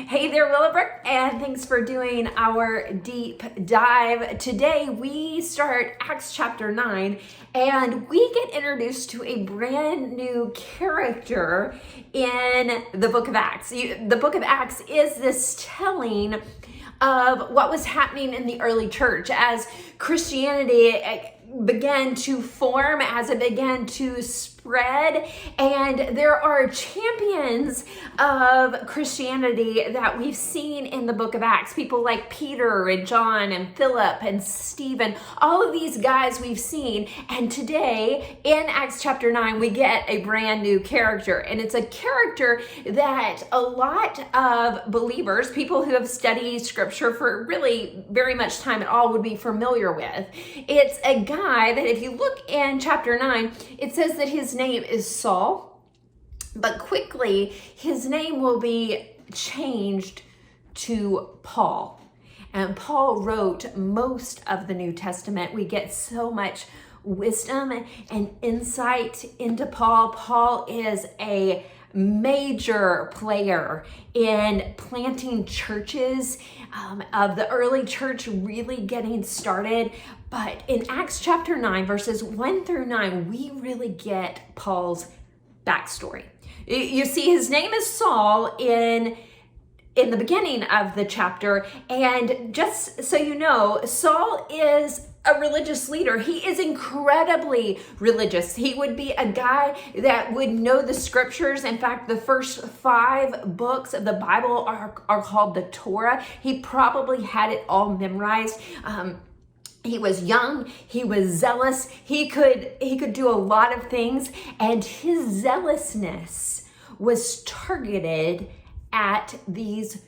Hey there, Willowbrook, and thanks for doing our deep dive. Today we start Acts chapter 9, and we get introduced to a brand new character in the book of Acts. The book of Acts is this telling of what was happening in the early church as Christianity began to form, as it began to spread, and there are champions of Christianity that we've seen in the book of Acts. People like Peter and John and Philip and Stephen, all of these guys we've seen. And today in Acts chapter 9, we get a brand new character, and it's a character that a lot of believers, people who have studied scripture for really very much time at all, would be familiar with. It's a guy that if you look in chapter 9, it says that his name is Saul, but quickly his name will be changed to Paul. And Paul wrote most of the New Testament. We get so much wisdom and insight into Paul. Paul is a major player in planting churches, of the early church really getting started. But in Acts chapter 9, verses 1 through 9, we really get Paul's backstory. You see, his name is Saul in the beginning of the chapter. And just so you know, Saul is a religious leader. He is incredibly religious. He would be a guy that would know the scriptures. In fact, the first 5 books of the Bible are called the Torah. He probably had it all memorized. He was young, he was zealous, he could do a lot of things, and his zealousness was targeted at these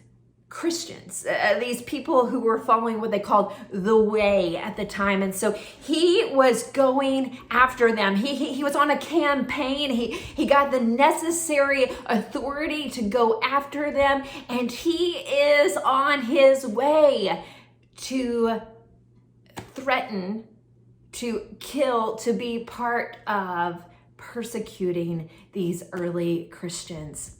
Christians, these people who were following what they called the way at the time. And so he was going after them. He was on a campaign. He got the necessary authority to go after them, and he is on his way to threaten, to kill, to be part of persecuting these early Christians.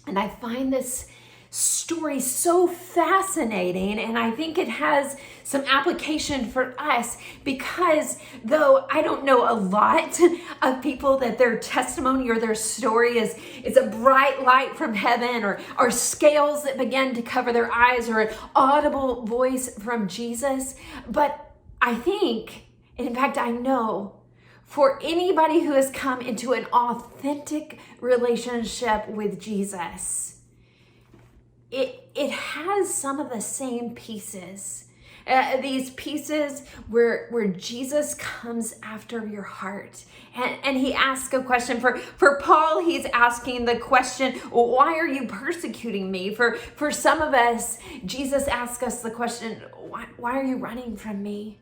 And I find this story so fascinating, and I think it has some application for us, because though I don't know a lot of people that their testimony or their story is a bright light from heaven, or scales that begin to cover their eyes, or an audible voice from Jesus, but I think, and in fact I know, for anybody who has come into an authentic relationship with Jesus, it has some of the same pieces. These pieces where Jesus comes after your heart. And he asks a question. For Paul, he's asking the question, why are you persecuting me? For some of us, Jesus asks us the question, why are you running from me?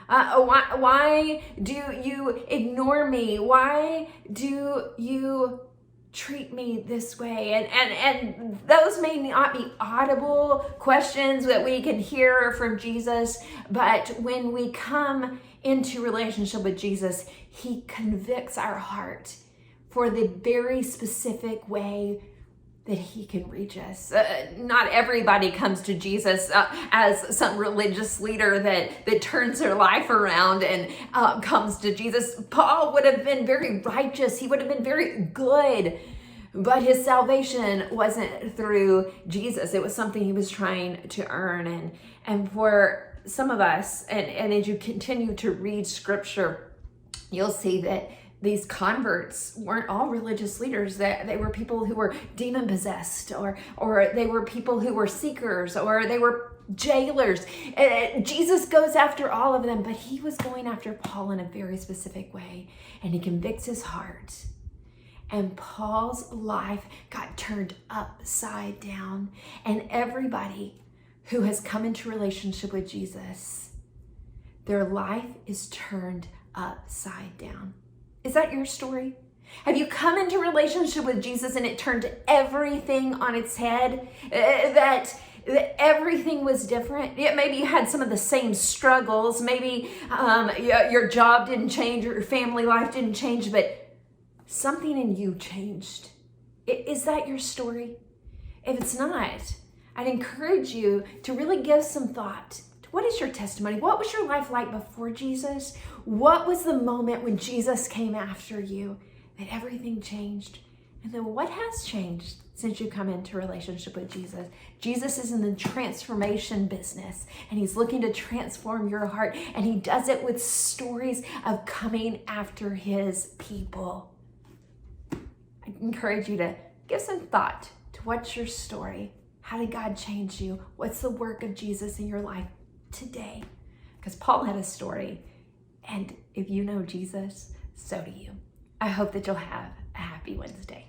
Why do you ignore me? Why do you treat me this way? And those may not be audible questions that we can hear from Jesus, but when we come into relationship with Jesus, he convicts our heart for the very specific way that he can reach us. Not everybody comes to Jesus as some religious leader that turns their life around and comes to Jesus. Paul would have been very righteous. He would have been very good, but his salvation wasn't through Jesus. It was something he was trying to earn. And for some of us, and as you continue to read scripture, you'll see that these converts weren't all religious leaders. That they were people who were demon possessed, or they were people who were seekers, or they were jailers. Jesus goes after all of them, but he was going after Paul in a very specific way, and he convicts his heart. And Paul's life got turned upside down, and everybody who has come into relationship with Jesus, their life is turned upside down. Is that your story? Have you come into relationship with Jesus and it turned everything on its head? That everything was different? Yeah, maybe you had some of the same struggles. Maybe your job didn't change, or your family life didn't change, but something in you changed. Is that your story? If it's not, I'd encourage you to really give some thought. What is your testimony? What was your life like before Jesus? What was the moment when Jesus came after you that everything changed? And then what has changed since you come into relationship with Jesus? Jesus is in the transformation business, and he's looking to transform your heart, and he does it with stories of coming after his people. I encourage you to give some thought to what's your story. How did God change you? What's the work of Jesus in your life today? Because Paul had a story, and if you know Jesus, so do you. I hope that you'll have a happy Wednesday.